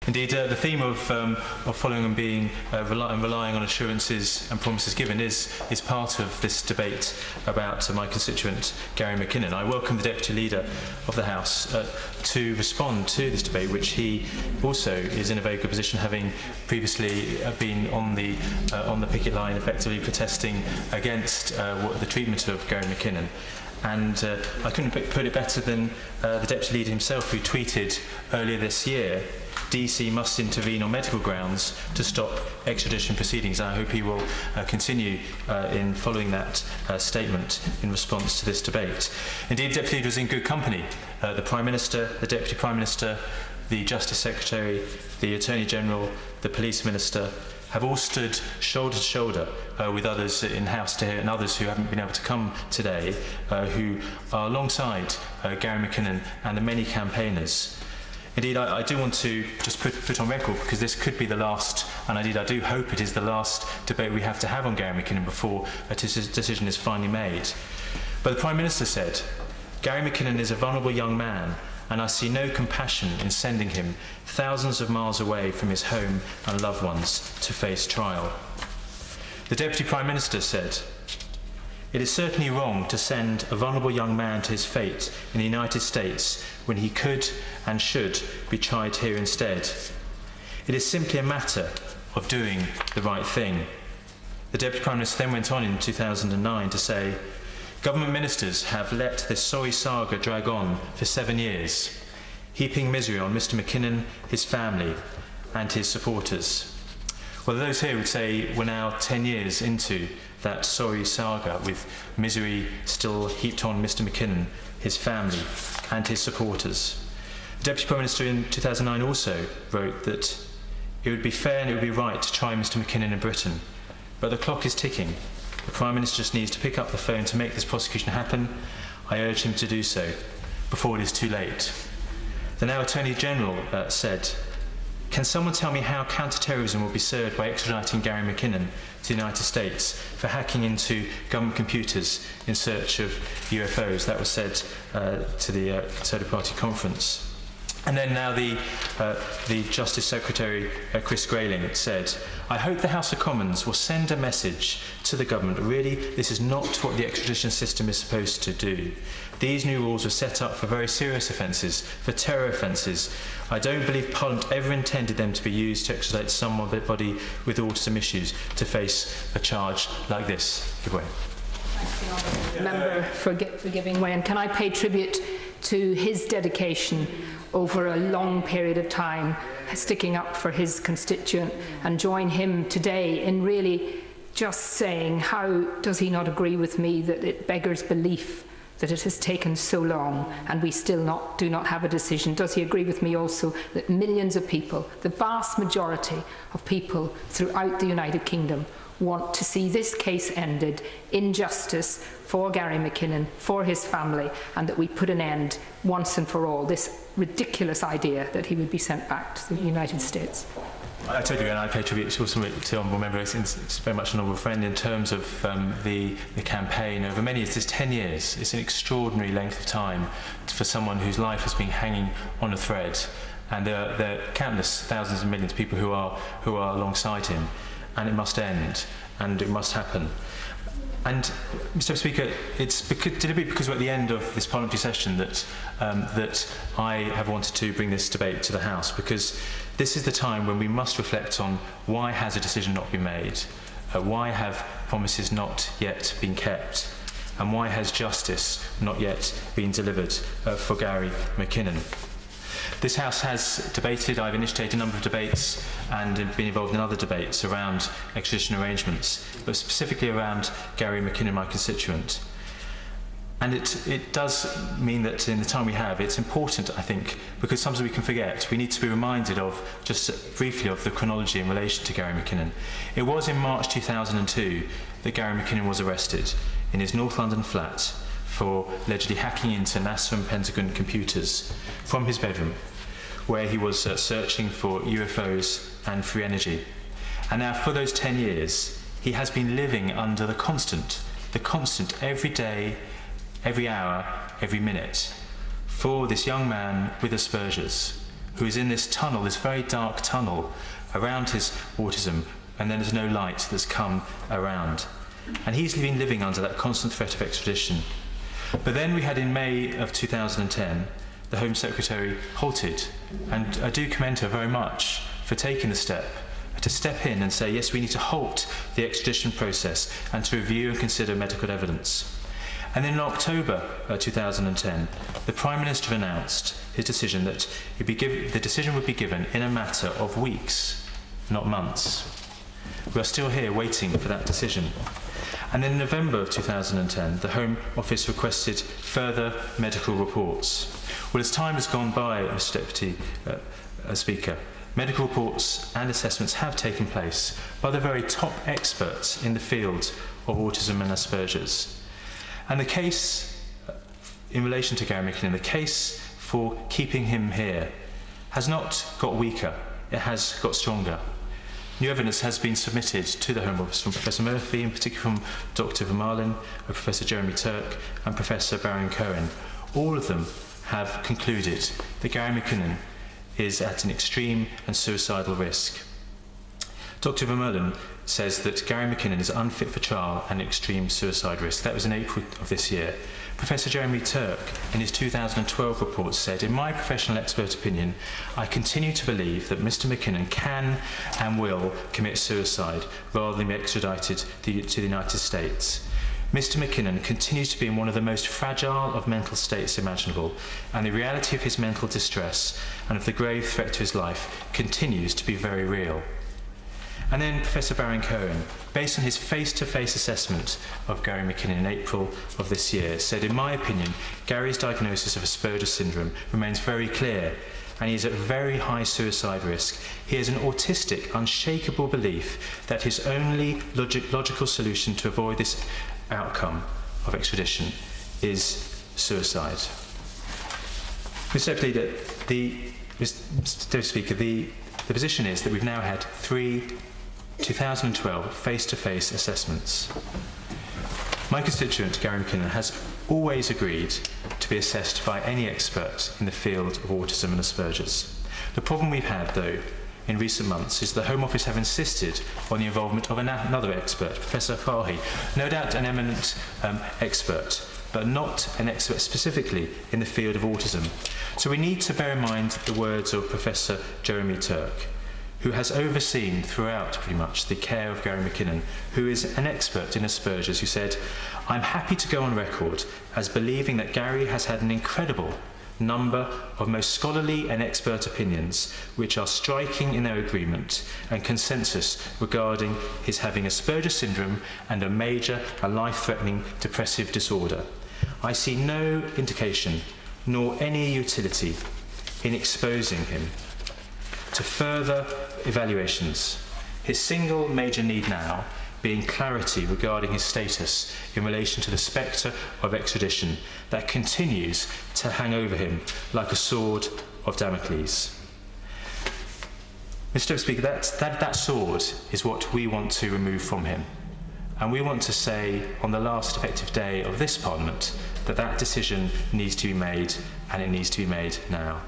Indeed, the theme of following and being relying on assurances and promises given is part of this debate about my constituent Gary McKinnon. I welcome the Deputy Leader of the House to respond to this debate, which he also is in a very good position, having previously been on the picket line, effectively protesting against the treatment of Gary McKinnon. And I couldn't put it better than the Deputy Leader himself, who tweeted earlier this year, DC must intervene on medical grounds to stop extradition proceedings. I hope he will continue in following that statement in response to this debate. Indeed, the Deputy Leader was in good company. The Prime Minister, the Deputy Prime Minister, the Justice Secretary, the Attorney General, the Police Minister have all stood shoulder to shoulder with others in House here and others who haven't been able to come today, who are alongside Gary McKinnon and the many campaigners. Indeed, I do want to just put on record, because this could be the last, and indeed I do hope it is the last debate we have to have on Gary McKinnon before a decision is finally made. But the Prime Minister said, Gary McKinnon is a vulnerable young man, and I see no compassion in sending him thousands of miles away from his home and loved ones to face trial. The Deputy Prime Minister said, it is certainly wrong to send a vulnerable young man to his fate in the United States when he could and should be tried here instead. It is simply a matter of doing the right thing. The Deputy Prime Minister then went on in 2009 to say, government ministers have let this sorry saga drag on for 7 years, heaping misery on Mr McKinnon, his family and his supporters. Well, those here would say we're now 10 years into that sorry saga, with misery still heaped on Mr McKinnon, his family and his supporters. The Deputy Prime Minister in 2009 also wrote that it would be fair and it would be right to try Mr McKinnon in Britain, but the clock is ticking. The Prime Minister just needs to pick up the phone to make this prosecution happen. I urge him to do so before it is too late. The now Attorney General said, can someone tell me how counter-terrorism will be served by extraditing Gary McKinnon to the United States for hacking into government computers in search of UFOs? That was said to the Conservative Party conference. And then now the Justice Secretary, Chris Grayling, said, I hope the House of Commons will send a message to the government. Really, this is not what the extradition system is supposed to do. These new rules were set up for very serious offences, for terror offences. I don't believe Parliament ever intended them to be used to extradite somebody with autism issues to face a charge like this. Give way. Thank you, Member, for giving way. And can I pay tribute to his dedication over a long period of time, sticking up for his constituent, and join him today in really just saying, how does he not agree with me that it beggars belief that it has taken so long and we still do not have a decision? Does he agree with me also that millions of people, the vast majority of people throughout the United Kingdom, want to see this case ended in justice for Gary McKinnon, for his family, and that we put an end once and for all this ridiculous idea that he would be sent back to the United States? I totally agree, and I pay tribute also to Honourable Member. It's very much an honourable friend in terms of the campaign over many years. It's 10 years. It's an extraordinary length of time for someone whose life has been hanging on a thread, and there are countless thousands and millions of people who are alongside him. And it must end, and it must happen. And, Mr. Speaker, it's deliberately because we're at the end of this parliamentary session that I have wanted to bring this debate to the House, because this is the time when we must reflect on why has a decision not been made, why have promises not yet been kept, and why has justice not yet been delivered for Gary McKinnon. This House has debated, I've initiated a number of debates and been involved in other debates around extradition arrangements, but specifically around Gary McKinnon, my constituent. And it does mean that in the time we have, it's important, I think, because sometimes we can forget. We need to be reminded of, just briefly, of the chronology in relation to Gary McKinnon. It was in March 2002 that Gary McKinnon was arrested in his North London flat for allegedly hacking into NASA and Pentagon computers from his bedroom, where he was searching for UFOs and free energy. And now for those 10 years, he has been living under the constant every day, every hour, every minute, for this young man with Asperger's, who is in this tunnel, this very dark tunnel around his autism, and then there's no light that's come around. And he's been living under that constant threat of extradition. But then we had in May of 2010, the Home Secretary halted, and I do commend her very much for taking the step, to step in and say, yes, we need to halt the extradition process and to review and consider medical evidence. And then in October 2010, the Prime Minister announced his decision that the decision would be given in a matter of weeks, not months. We are still here waiting for that decision. And then in November of 2010, the Home Office requested further medical reports. Well, as time has gone by, Mr. Deputy Speaker, medical reports and assessments have taken place by the very top experts in the field of autism and Asperger's. And the case in relation to Gary McKinnon, the case for keeping him here, has not got weaker, it has got stronger. New evidence has been submitted to the Home Office from Professor Murphy, in particular from Dr. Vermaelen, Professor Jeremy Turk and Professor Baron Cohen. All of them have concluded that Gary McKinnon is at an extreme and suicidal risk. Dr. Vermaelen says that Gary McKinnon is unfit for trial and extreme suicide risk. That was in April of this year. Professor Jeremy Turk, in his 2012 report, said, in my professional expert opinion, I continue to believe that Mr. McKinnon can and will commit suicide rather than be extradited to the United States. Mr. McKinnon continues to be in one of the most fragile of mental states imaginable, and the reality of his mental distress and of the grave threat to his life continues to be very real. And then Professor Baron Cohen, based on his face-to-face assessment of Gary McKinnon in April of this year, said, in my opinion, Gary's diagnosis of Asperger's syndrome remains very clear, and he is at very high suicide risk. He has an autistic, unshakable belief that his only logical solution to avoid this outcome of extradition is suicide. Mr. Speaker, the position is that we've now had 3 2012 face-to-face assessments. My constituent, Gary McKinnon, has always agreed to be assessed by any expert in the field of autism and Asperger's. The problem we've had, though, in recent months is the Home Office have insisted on the involvement of another expert, Professor Fahy, no doubt an eminent expert, but not an expert specifically in the field of autism. So we need to bear in mind the words of Professor Jeremy Turk, who has overseen throughout pretty much the care of Gary McKinnon, who is an expert in Asperger's, who said, I'm happy to go on record as believing that Gary has had an incredible number of most scholarly and expert opinions which are striking in their agreement and consensus regarding his having Asperger's syndrome and a major and life-threatening depressive disorder. I see no indication nor any utility in exposing him to further evaluations. His single major need now being clarity regarding his status in relation to the spectre of extradition that continues to hang over him like a sword of Damocles. Mr. Speaker, that sword is what we want to remove from him. And we want to say on the last effective day of this Parliament that that decision needs to be made, and it needs to be made now.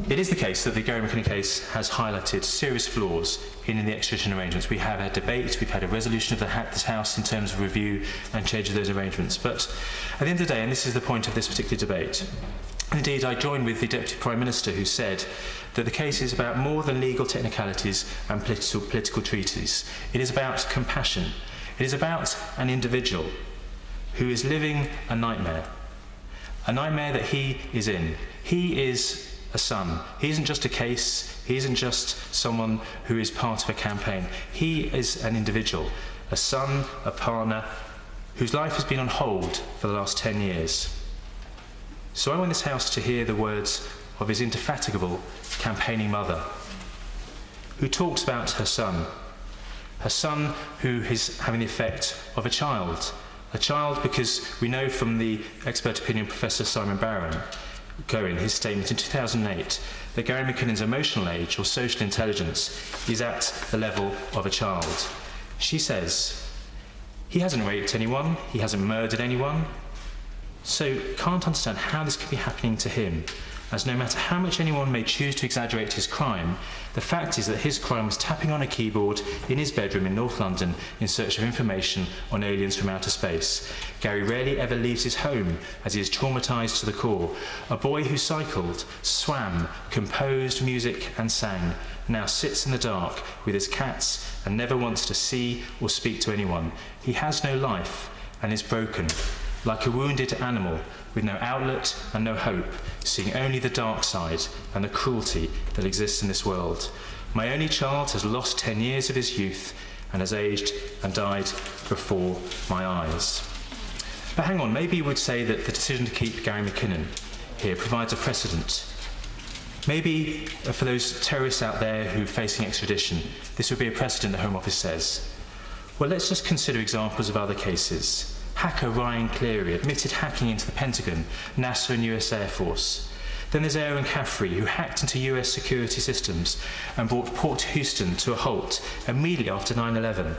It is the case that the Gary McKinnon case has highlighted serious flaws in the extradition arrangements. We have had debate, we've had a resolution of this House in terms of review and change of those arrangements. But at the end of the day, and this is the point of this particular debate, indeed I join with the Deputy Prime Minister who said that the case is about more than legal technicalities and political treaties. It is about compassion. It is about an individual who is living a nightmare that he is in. He is a son. He isn't just a case. He isn't just someone who is part of a campaign. He is an individual, a son, a partner, whose life has been on hold for the last 10 years. So I want this House to hear the words of his indefatigable campaigning mother, who talks about her son who is having the effect of a child because we know from the expert opinion Professor Simon Barron, Cohen, his statement in 2008, that Gary McKinnon's emotional age or social intelligence is at the level of a child. She says, he hasn't raped anyone, he hasn't murdered anyone, so can't understand how this could be happening to him. as no matter how much anyone may choose to exaggerate his crime, the fact is that his crime was tapping on a keyboard in his bedroom in North London in search of information on aliens from outer space. Gary rarely ever leaves his home, as he is traumatised to the core. A boy who cycled, swam, composed music and sang, now sits in the dark with his cats and never wants to see or speak to anyone. He has no life and is broken, like a wounded animal with no outlet and no hope, seeing only the dark side and the cruelty that exists in this world. My only child has lost 10 years of his youth and has aged and died before my eyes. But hang on, maybe you would say that the decision to keep Gary McKinnon here provides a precedent. Maybe for those terrorists out there who are facing extradition, this would be a precedent, the Home Office says. Well, let's just consider examples of other cases. Hacker Ryan Cleary admitted hacking into the Pentagon, NASA and US Air Force. Then there's Aaron Caffrey, who hacked into US security systems and brought Port Houston to a halt immediately after 9/11.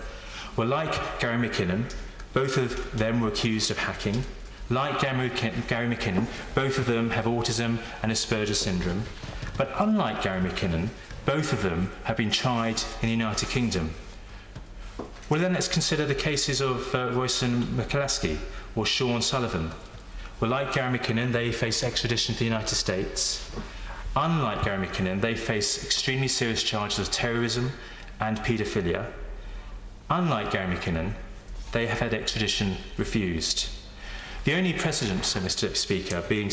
Well, like Gary McKinnon, both of them were accused of hacking. Like Gary McKinnon, both of them have autism and Asperger's syndrome. But unlike Gary McKinnon, both of them have been tried in the United Kingdom. Well, then let's consider the cases of Royston McCluskey or Sean Sullivan. Well, like Gary McKinnon, they face extradition to the United States. Unlike Gary McKinnon, they face extremely serious charges of terrorism and paedophilia. Unlike Gary McKinnon, they have had extradition refused. The only precedent, so Mr. Speaker, being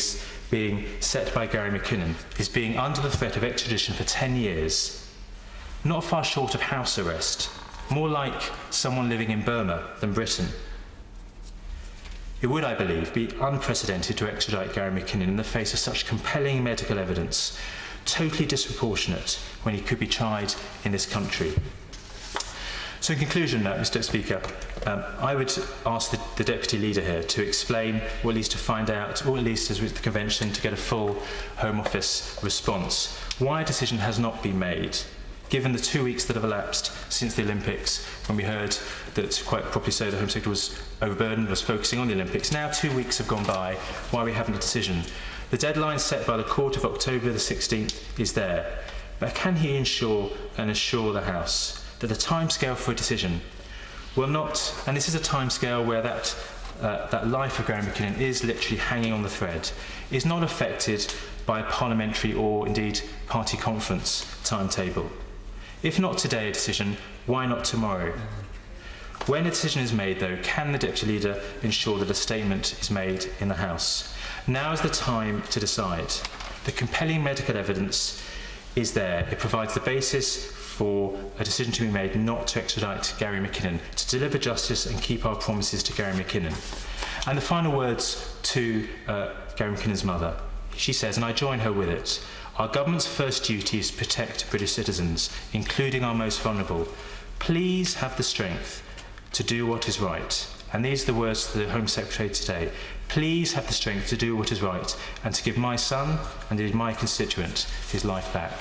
set by Gary McKinnon is being under the threat of extradition for 10 years, not far short of house arrest, more like someone living in Burma than Britain. It would, I believe, be unprecedented to extradite Gary McKinnon in the face of such compelling medical evidence, totally disproportionate when he could be tried in this country. So in conclusion, Mr. Speaker, I would ask the Deputy Leader here to explain, or at least to find out, or at least as with the Convention, to get a full Home Office response, why a decision has not been made, given the 2 weeks that have elapsed since the Olympics, when we heard that, quite properly so, the Home Secretary was overburdened, was focusing on the Olympics. Now 2 weeks have gone by, why we haven't a decision. The deadline set by the Court of October the 16th is there, but can he ensure the House that the timescale for a decision will not, and this is a timescale where that life of Gary McKinnon is literally hanging on the thread, is not affected by a parliamentary or indeed party conference timetable. If not today a decision, why not tomorrow? When a decision is made, though, can the Deputy Leader ensure that a statement is made in the House? Now is the time to decide. The compelling medical evidence is there. It provides the basis for a decision to be made not to extradite Gary McKinnon, to deliver justice and keep our promises to Gary McKinnon. And the final words to Gary McKinnon's mother. She says, and I join her with it, our government's first duty is to protect British citizens, including our most vulnerable. Please have the strength to do what is right. And these are the words to the Home Secretary today. Please have the strength to do what is right and to give my son and indeed my constituent his life back.